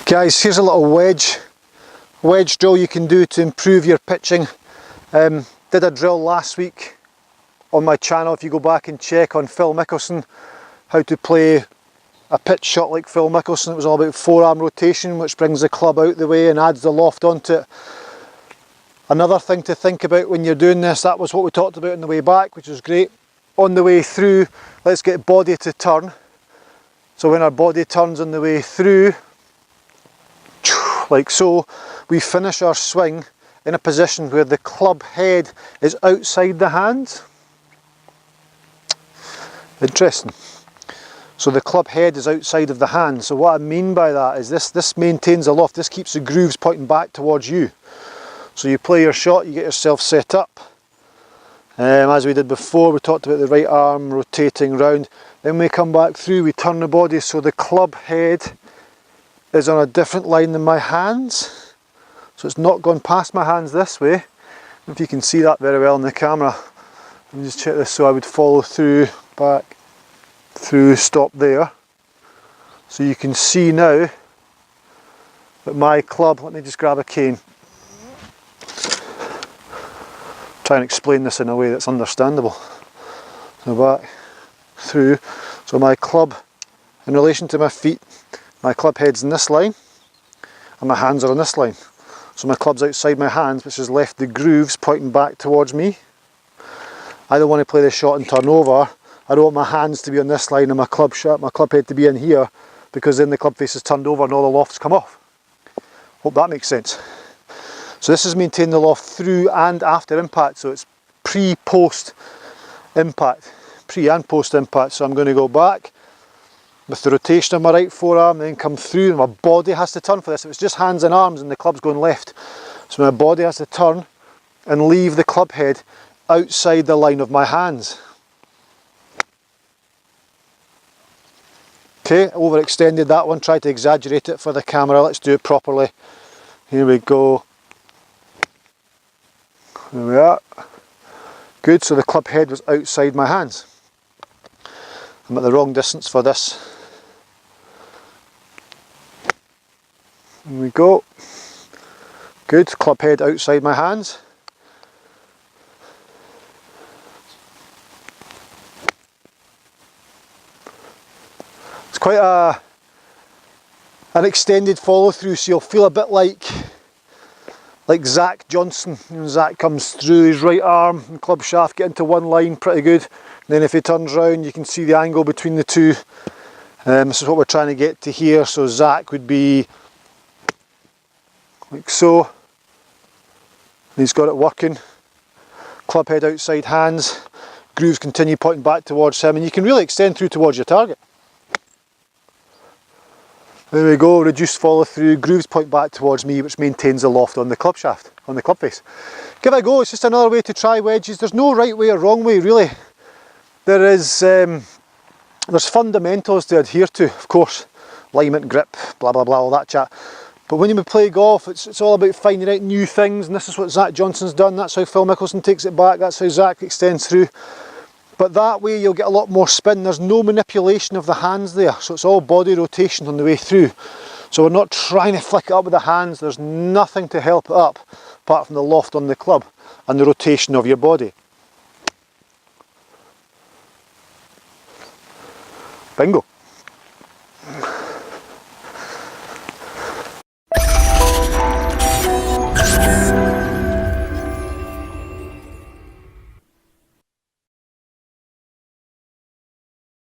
Guys, here's a little wedge drill you can do to improve your pitching. Did a drill last week on my channel, if you go back and check, on Phil Mickelson, how to play a pitch shot like Phil Mickelson. It was all about forearm rotation, which brings the club out the way and adds the loft onto it. Another thing to think about when you're doing this, that was what we talked about on the way back, which was great. On the way through, let's get body to turn. So when our body turns on the way through, like so, we finish our swing in a position where the club head is outside the hand. Interesting. So the club head is outside of the hand. So what I mean by that is this maintains the loft. This keeps the grooves pointing back towards you. So you play your shot, you get yourself set up. As we did before, we talked about the right arm rotating round. Then we come back through, we turn the body so the club head is on a different line than my hands. So it's not gone past my hands this way. I don't know if you can see that very well on the camera. Let me just check this. So I would follow through, back, through, stop there. So you can see now that my club, let me just grab a cane. Try and explain this in a way that's understandable. So back, through. So my club in relation to my feet, my club head's in this line and my hands are on this line. So my club's outside my hands, which has left the grooves pointing back towards me. I don't want to play this shot and turn over. I don't want my hands to be on this line and my club head to be in here, because then the club face is turned over and all the lofts come off. Hope that makes sense. So this is maintaining the loft through and after impact, so it's pre-post impact, pre and post impact. So I'm going to go back with the rotation of my right forearm, then come through, and my body has to turn for this. If it's just hands and arms and the club's going left, so my body has to turn and leave the club head outside the line of my hands. Okay, overextended that one, tried to exaggerate it for the camera. Let's do it properly. Here we go. There we are. Good, so the club head was outside my hands. I'm at the wrong distance for this. Here we go. Good, club head outside my hands. It's quite an extended follow through, so you'll feel a bit like Zach Johnson. You know, Zach comes through his right arm and club shaft get into one line pretty good. And then if he turns round, you can see the angle between the two. This is what we're trying to get to here. So Zach would be like so. And he's got it working. Club head outside hands. Grooves continue pointing back towards him, and you can really extend through towards your target. There we go, reduced follow through, grooves point back towards me, which maintains the loft on the club shaft, on the club face. Give it a go, it's just another way to try wedges. There's no right way or wrong way, really. There's fundamentals to adhere to, of course, alignment, grip, blah blah blah, all that chat. But when you play golf, it's all about finding out new things, and this is what Zach Johnson's done. That's how Phil Mickelson takes it back, that's how Zach extends through. But that way you'll get a lot more spin. There's no manipulation of the hands there, so it's all body rotation on the way through. So we're not trying to flick it up with the hands. There's nothing to help it up apart from the loft on the club and the rotation of your body.